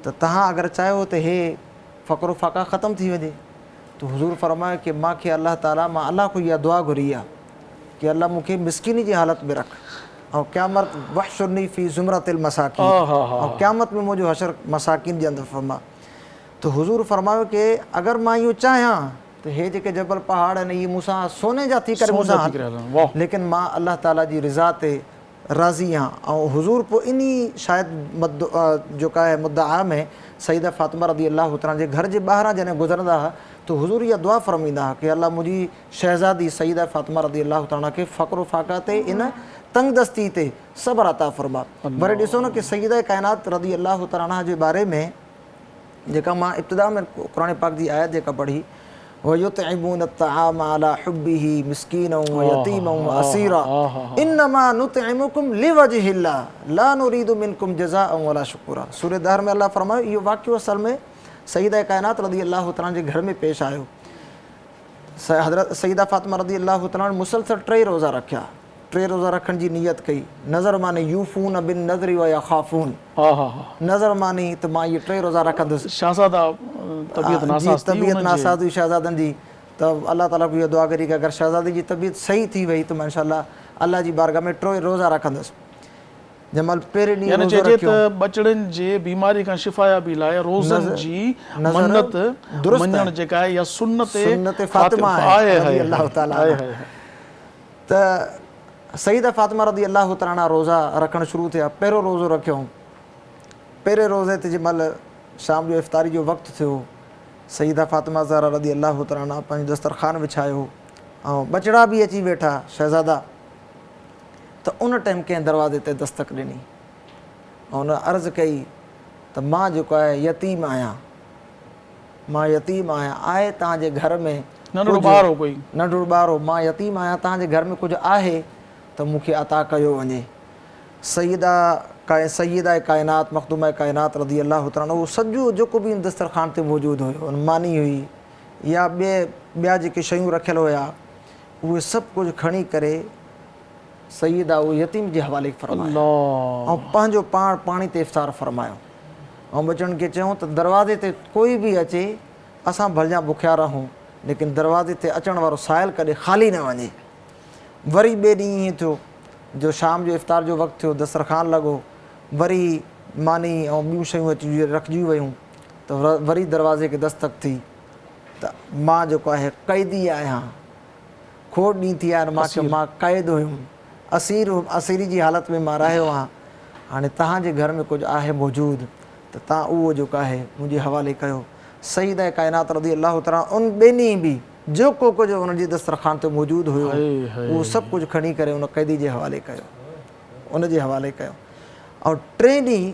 त तव्हां अगरि चाहियो त हे फ़क़्र फ़ाक़ा ख़तमु थी वञे। तो हुज़ूर फरमायो कि मूंखे अल्लाह ताला, मां अल्लाह को इहा दुआ घुरी आहे कि अल्लाह मूंखे मिसकिनी जी हालत में रख ऐं क़यामत वहशुरनी फ़ी ज़ुमरतिल मसाकीन, ऐं क़यामत में मुंहिंजो हशर मसाकीन जे अंदरि फरमा। तो हुज़ूर फरमायो कि अगरि मां इहो चाहियां त हे जेके जबल पहाड़ आहिनि इहे मूंसां सोने जा थी करे मूंसां, लेकिन मां अल्लाह ताला जी रिज़ा ते राज़ी आहियां। ऐं हुज़ूर पोइ इन शायदि जेका आहे मुद्दा में सैयदा फातिमा रज़ी अल्लाह तआला जे घर जे ॿाहिरां जॾहिं गुज़रंदा हुआ तो हुज़ूर इहा दुआ फ़रमाईंदा हुआ कि अल्लाह मुंहिंजी शहज़ादी सैयदा फातिमा रज़ी अल्लाह तआला खे फ़क़्र फ़ाक़ा ते इन तंगदस्ती ते सब्र अता फ़रमा। वरी ॾिसो न कि सैयदा काइनात रज़ी अल्लाह तआला जे बारे में जेका मां इब्तिदा में क़ुरान पाक जी आयत जेका पढ़ी, वयुतइमून अत्तआम अला हुब्बिही मिस्कीनन व यतीमन व असीरा इन्नमा नुतइमुकुम लिवजहिल्लाह ला नुरीदु मिनकुम जज़ाअन वला शुकुरा। सूरह दहर में अल्लाह फरमायो इहो वाक़ियो असल में सैयदा काइनात रज़ी अल्लाह तआला जे घर में पेश आयो। हज़रत सैयदा फातिमा रज़ी अल्लाह तआला मुसलसल 3 रोज़ा रखिया टे रोज़ा रखण जी नियत कई, नज़र मानी यूफ़ून बिन नज़री व यख़ाफ़ून, हा हा हा नज़र मानी त मां इहे 3 रोज़ा रखंदुसि। शहज़ादा तबीयत नासाज़ थी तबीयत उन्हनि जी। नासाज़ हुई शहज़ादनि जी, त अल्लाह ताला को इहा दुआ करी कि अगरि शहज़ादी जी तबीयत सही थी वई त मां इंशाअल्लाह अल्लाह जी बारगाह में 3 रोज़ा रखंदुसि। जंहिंमहिल पहिरें ॾींहुं यानी रोज़ो चइजे रखियो, त बचड़नि जे बीमारी खां शिफ़ायाबी लाइ रोज़नि जी नज़र मन्नत दुरुस्त मञण आहे। जेका आहे या सुन्नत फ़ातिमा आहे रज़ी अल्लाह ताला आहे अन्हा। त सईदा फ़ातिमा रज़ी अल्लाह ताला रोज़ा रखणु शुरू थिया। पहिरियों रोज़ो रखियो, पहिरें रोज़े ते जंहिंमहिल शाम जो इफ़्तारी जो वक़्तु थियो, सईदा फ़ातिमा ज़हरा रज़ी अल्लाह ताला पंहिंजो दस्तरख़ान विछायो ऐं बचड़ा बि अची वेठा शहज़ादा। त उन टाइम कंहिं दरवाज़े ते दस्तक ॾिनी ऐं उन अर्ज़ु कई त मां जेको आहे यतीम आहियां, मां यतीम आहियां, आहे तव्हांजे घर में नंढड़ो ॿार हो कोई, नंढड़ो ॿार हो, मां यतीम आहियां, तव्हांजे घर में कुझु आहे त मूंखे अता कयो वञे। सईदा काइनात मख़दूमा काइनात रज़ी अल्लाह ताला उहो सॼो जेको बि दस्तरख़ान ते मौजूदु हुयो, उन मानी हुई या ॿिया जेके शयूं रखियल हुया, उहे सभु कुझु खणी करे सईदा उहो यतीम जे हवाले फरमायो ऐं पंहिंजो पाणी ते इफ़्तार फरमायो ऐं बचड़नि खे चयूं त दरवाज़े ते कोई बि अचे, असां भलिया बुखिया रहूं, लेकिन दरवाज़े ते अचण वारो साहिल कॾहिं ख़ाली न वञे। वरी ॿिए ॾींहुं ईअं थियो जो शाम जो इफ़्तार जो वक़्तु थियो, दस्तरख़ान लॻो, वरी मानी ऐं ॿियूं शयूं अची रखिजी वियूं, त वरी दरवाज़े खे दस्तक थी त मां जेको आहे क़ैदी आहियां, खोड़ ॾींहं थी विया आहिनि, मां चयो मां क़ैद हुयुमि, असीरी जी हालत में मां रहियो आहियां, हाणे तव्हांजे घर में कुझु आहे मौजूदु त तव्हां उहो जेको आहे मुंहिंजे हवाले कयो। सईदा काइनात रज़ी अल्लाह ताला उन ॿिन्ही बि जेको कुझु उन जी दस्तरख़ान ते मौजूदु हुयो उहो सभु कुझु खणी करे उन क़ैदी जे हवाले कयो, उनजे हवाले कयो। ऐं 3 ॾींहं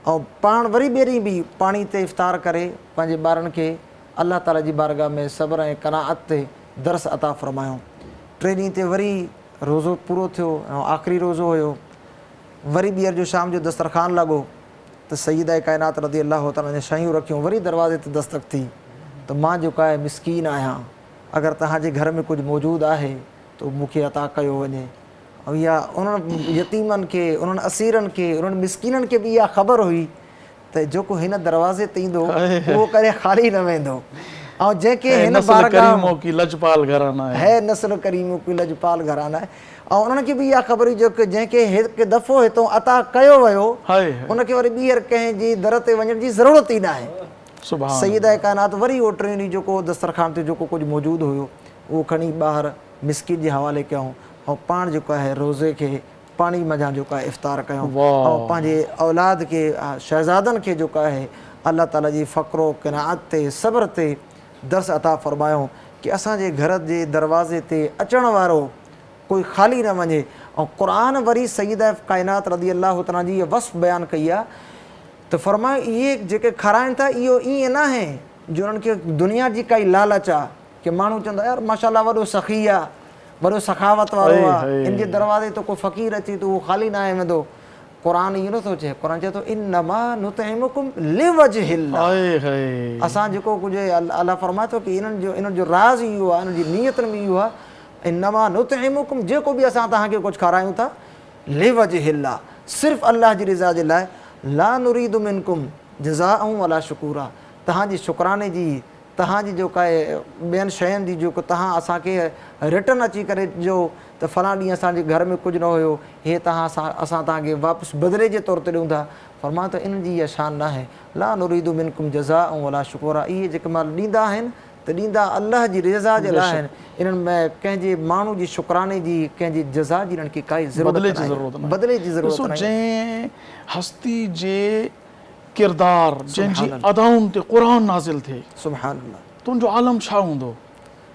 ऐं पाण वरी ॿिए ॾींहुं बि पाणी ते इफ़्तार करे पंहिंजे ॿारनि खे अल्लाह ताला जी बारगाह में सब्र ऐं क़नाअत ते दर्स अता फ़रमायो। 3 ॾींहं ते वरी रोज़ो पूरो थियो ऐं आख़िरी रोज़ो हुयो। वरी ॿीहर जो शाम जो दस्तरख़ान लॻो त सईदा काइनात रज़ी अल्लाह ताला ने शयूं रखियूं, वरी दरवाज़े ते दस्तक थी त मां जेको आहे मिसकीन आहियां, अगरि तव्हांजे घर में कुझु मौजूदु आहे त मूंखे अता कयो वञे। ऐं इहा उन्हनि यतीमनि खे, उन्हनि असीरनि खे, उन्हनि मिसकीननि खे बि इहा ख़बर हुई त जेको हिन दरवाज़े ते ईंदो उहो कॾहिं ख़ाली न वेंदो ऐं जंहिंखे हिन बारगाह की लजपाल घराना है, नस्ल करीमो की लजपाल घराना आहे। ऐं उन्हनि खे बि इहा ख़बर हुई जो की जंहिंखे हिकु दफ़ो हितां अता कयो वियो उनखे वरी ॿीहर कंहिंजी दर ते वञण जी ज़रूरत ई न आहे। सईदा काइनात वरी उहो 3 ॾींहं जेको दस्तरख़ान ते जेको कुझु मौजूदु हुयो उहो खणी ॿाहिरि मिसकीन जे हवाले कयूं ऐं पाण जेको आहे रोज़े खे पाणी मञा जेको आहे इफ़्तार कयूं ऐं पंहिंजे औलाद खे, शहज़ादनि खे जेको आहे अल्लाह ताला जी फ़क़्रो क़नाअत ते सब्र ते दर्स अता फ़रमायूं कि असांजे घर जे दरवाज़े ते अचण वारो कोई ख़ाली न वञे। ऐं क़ुर वरी सईदा काइनात रज़ी अल्लाह ताला जी इहा वस्फ़ बयानु कई आहे त फ़रमायो इहे जेके खाराइनि था इहो ईअं न आहे जो उन्हनि खे दुनिया जी काई लालच आहे कि माण्हू चवंदा यार माशाल्लाह वॾो सख़ी आहे, वॾो सखावत वारो आहे, इन जे दरवाज़े ते को फ़क़ीर अचे त उहो ख़ाली न आहे वेंदो। क़ुर इहो नथो चए, क़ुर चए थो इन्नमा नुतइमुकुम लिवजहिल्लाह। असां जेको कुझु अल्लाह फरमाए थो कि इन्हनि जो राज़ इहो आहे, इन्हनि जी नियतनि में इहो आहे इन्नमा नुतइमुकुम, जेको बि असां तव्हांखे कुझु खारायूं था लिवजहिल्लाह, सिर्फ़ु अल्लाह जी रिज़ा जे लाइ, ला नुरीदु मिनकुम जज़ाअन वला शुकूरा, तव्हांजी शुक्राने जी, तव्हांजी जेका आहे ॿियनि शयुनि जी जेको तव्हां असांखे रिटर्न अची करे ॾियो त फलां ॾींहुं असांजे घर में कुझु न हुयो, हे असां तव्हांखे वापसि बदिले जे तौर ते ॾियूं था। फ़रमायो त इन्हनि जी इहा शान न आहे, ला नुरीदु मिनकुम जज़ाअन वला शुकूरा, इहे जेके मां ॾींदा आहिनि त ॾींदा अल्लाह जी रिज़ा जे लाइ आहिनि, इन्हनि में कंहिंजे माण्हू जी शुक्राने जी, कंहिंजी जज़ा जी इन्हनि खे काई ज़रूरत न, बदिले जी ज़रूरत न। जंहिं हस्ती जे किरदार, जंहिंजी अदाउनि ते क़ुर नाज़िल थिए, सुभानअल्लाह, तुंहिंजो आलम छा हूंदो?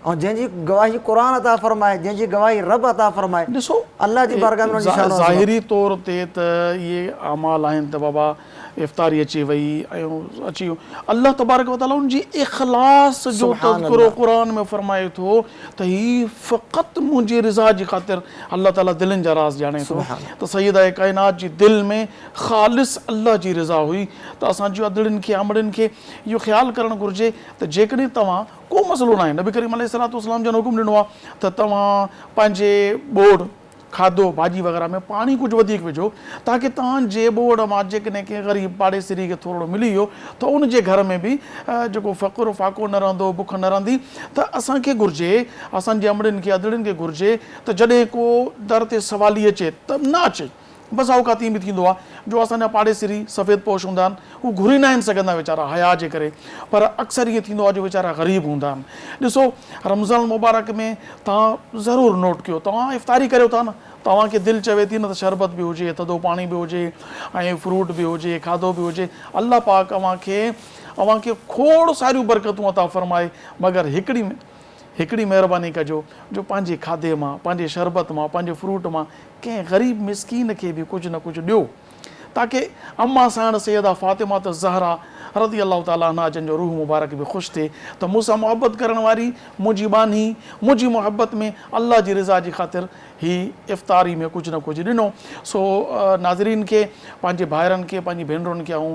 ऐं जंहिंजी गवाही क़ुर अता फ़रमाए, जंहिंजी गवाही रब अता फ़रमाए, ॾिसो अल्लाह जी बारगाह में ज़ाहिरी तौर ते त इहे अमाल आहिनि त बाबा इफ़्तारी अची वई ऐं अची वियो, अल्लाह तबारक व तआला उनजी इख़लास जो तज़किरो क़ुर में फ़रमाए थो त हीअ फ़क़ति मुंहिंजी रिज़ा जी ख़ातिर अल्लाह ताला दिलनि जा राज़ ॼाणे थो। त सईदा काइनात जी दिलि में ख़ालिस अल्लाह जी रिज़ा हुई। त असांजी दिलनि खे, अमड़नि खे इहो ख़्यालु करणु घुरिजे त जेकॾहिं तव्हां, को मसइलो न आहे, नबी करीम अलैहिस्सलातु वस्सलाम जन हुकुम ॾिनो आहे त तव्हां पंहिंजे ॿोड़ खाधो भाॼी वग़ैरह में पाणी कुझु वधीक विझो ताकी तव्हांजे बोर्ड मां जेकॾहिं कंहिं ग़रीब पाड़ेसिरी खे थोरो मिली वियो त उनजे घर में बि जेको फ़क़ुरु फ़ाक़ो न रहंदो, बुख न रहंदी। त असांखे घुरिजे, असांजे अमड़ियुनि खे अदड़ियुनि खे घुरिजे त जॾहिं को दर ते सवाली अचे त न अचे। बसि औकात ईअं बि थींदो आहे जो असांजा पाड़ेसिरी सफ़ेद पोश हूंदा आहिनि, हू घुरी न आहिनि सघंदा वीचारा हया जे करे, पर अक्सर ईअं थींदो आहे जो वीचारा ग़रीब हूंदा आहिनि। ॾिसो रमज़ान मुबारक में तव्हां ज़रूरु नोट कयो, तव्हां इफ़्तारी करियो था न, तव्हांखे दिलि चवे थी न त शरबत बि हुजे, थधो पाणी बि हुजे ऐं फ्रूट बि हुजे, खाधो बि हुजे। अल्लाह पाक अव्हांखे खोड़ सारियूं बरकतूं अता फ़रमाए, मगर हिकिड़ी महिरबानी कजो जो पंहिंजे खाधे मां, पंहिंजे शरबत मां, पंहिंजे फ्रूट मां कंहिं ग़रीब मिसकीन खे बि कुझु न कुझु ॾियो, ताकी अम्मा साण सैयदा फ़ातिमा ज़हरा रज़ी अल्लाह ताला अन्हा जंहिंजो रूह मुबारक बि ख़ुशि थिए त मूंसां मुहबत करण वारी मुंहिंजी बानी मुंहिंजी मुहबत में अल्लाह जी रिज़ा जी ख़ातिर ही इफ़्तारी में कुझु न कुझु ॾिनो। सो नाज़रीन खे, पंहिंजे भाइरनि खे, पंहिंजी भेनरुनि खे आऊं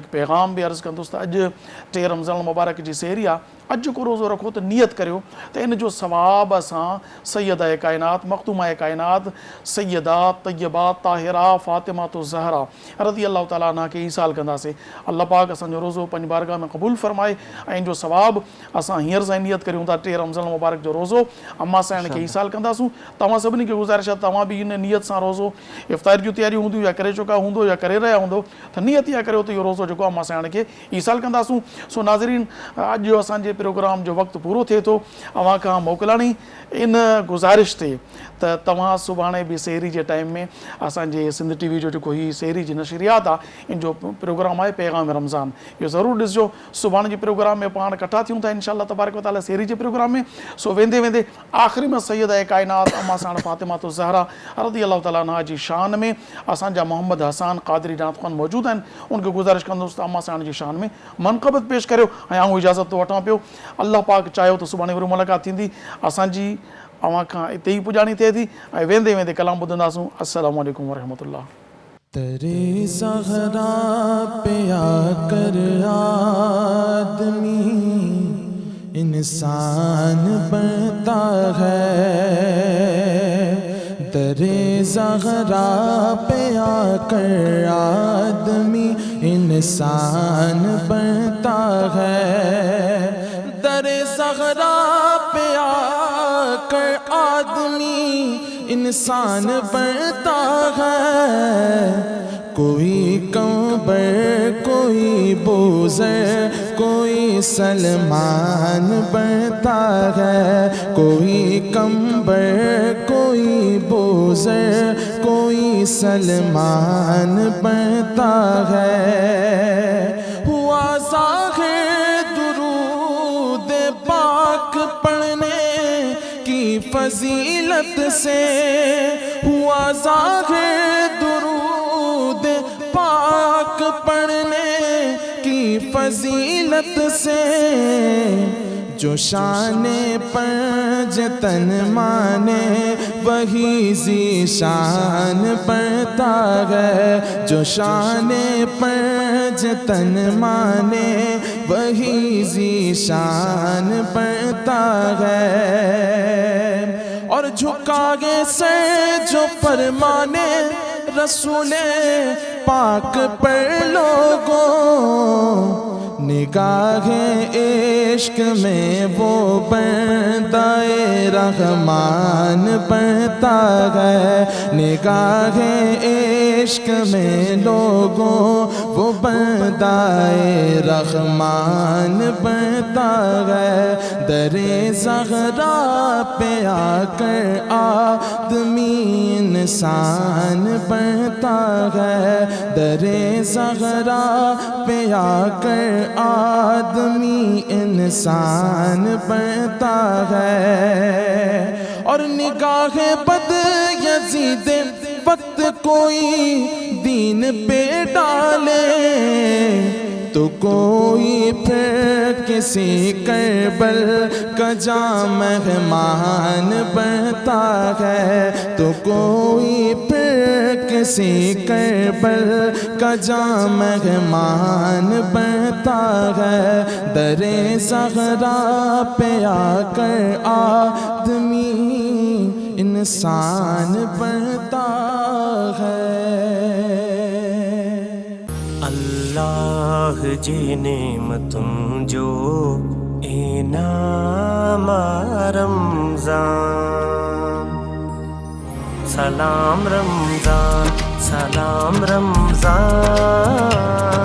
हिकु पैगाम बि अर्ज़ु कंदुसि त अॼु 3 रमज़ान मुबारक जी सहरी आहे, अॼु को रोज़ो रखो त नियत करियो त इन जो सवाब असां सैयदा काइनात, मख़दूमा काइनात, सैयदा तय्यबा ताहिरा फ़ातिमा ज़हरा रज़ी अल्लाह ताला अन्हा खे ईसाल कंदासीं। अल्लाह पाक असांजो रोज़ो पंहिंजी बारगाह में क़बूल फ़रमाए ऐं जो सवाब असां हींअर सां नियत करियूं था 3 रमज़ान मुबारक जो रोज़ो अम्मा साण खे ईसाल कंदासूं। तव्हां सभिनी खे गुज़ारिश आहे तव्हां बि इन नियत सां रोज़ो इफ़्तारी जूं तयारियूं हूंदियूं या करे चुका हूंदो या करे रहिया हूंदो त नियत इहा करियो त इहो रोज़ो जेको अम्मा साण खे ईसाल कंदासूं। सो नाज़रीन, अॼु असांजे प्रोग्राम जो वक़्तु पूरो थिए थो। अव्हां खां मोकिलाणी इन गुज़ारिश ते त तव्हां सुभाणे बि सहरी जे टाइम में असांजे सिंध टीवी जो जेको ही सहरी जी नशरियात आहे, इन जो प्रोग्राम आहे पैगाम रमज़ान, इहो ज़रूरु ॾिसिजो। सुभाणे जे प्रोग्राम में पाण इकट्ठा थियूं था इंशाअल्लाह तबारक व तआला सहरी जे प्रोग्राम में। सो वेंदे वेंदे आख़िरी में सैयदा काइनात अम्मा साण फ़ातिमा ज़हरा रज़ी अल्लाह ताला अन्हा जी शान में असांजा मोहम्मद हसन क़ादरी नात ख़ान मौजूदु आहिनि, उनखे गुज़ारिश कंदुसि त अम्मा साण जी शान में मनक़बत पेश करियो ऐं आऊं इजाज़त थो वठां पियो। अल्लाह पाक चाहियो त सुभाणे वरी मुलाक़ात थींदी। असांजी अव्हां खां हिते ई पुॼाणी थिए थी ऐं वेंदे वेंदे कलाम ॿुधंदासूं। अस्सलामु अलैकुम वरहमतुल्लाह। तेरे ज़हरा पे आकर आदमी इंसान बनता है, तेरे ज़हरा पे आकर आदमी इंसान बनता है, तेरे ज़हरा पे आकर आदमी इंसान बनता है। कोई कंबर, कोई बोज़र, कोई सलमान बनता है, कोई कंबर, कोई बोज़र, कोई सलमान बनता है। हुआ ज़ाहिर दुरूद पाक पढ़ने की फजीलत से, हुआ ज़ाहिर दुरूद पाक पढ़ने की फजीलत से, जो शाने पर जतन माने वही ज़ीशान पढ़ता है, जो शाने पर जतन माने वही ज़ीशान पढ़ता है। और झुकाए से जो फरमाने रसूले पाक पर लोगों, निगाहे इश्क में वो बंदाए रहमान बनता है, निगाहे इश्क में लोगों वो बंदाए रहमान बनता है। दरे ज़हरा पे आकर आदमी इंसान बनता है, दरे ज़हरा पे आकर आदमी इंसान बनता है। और निगाहे बद यज़ीद वक्त कोई दीन पे डाले, तो कोई फिर किसी करबल का जा मेहमान बनता है, तो कोई फिर किसी करबल का जा मेहमान बनता है। दरे ज़हरा पे आकर आदमी انسان بنتا ہے۔ اللہ جی نعمتوں جو انعام رمضان، سلام رمضان، سلام رمضان،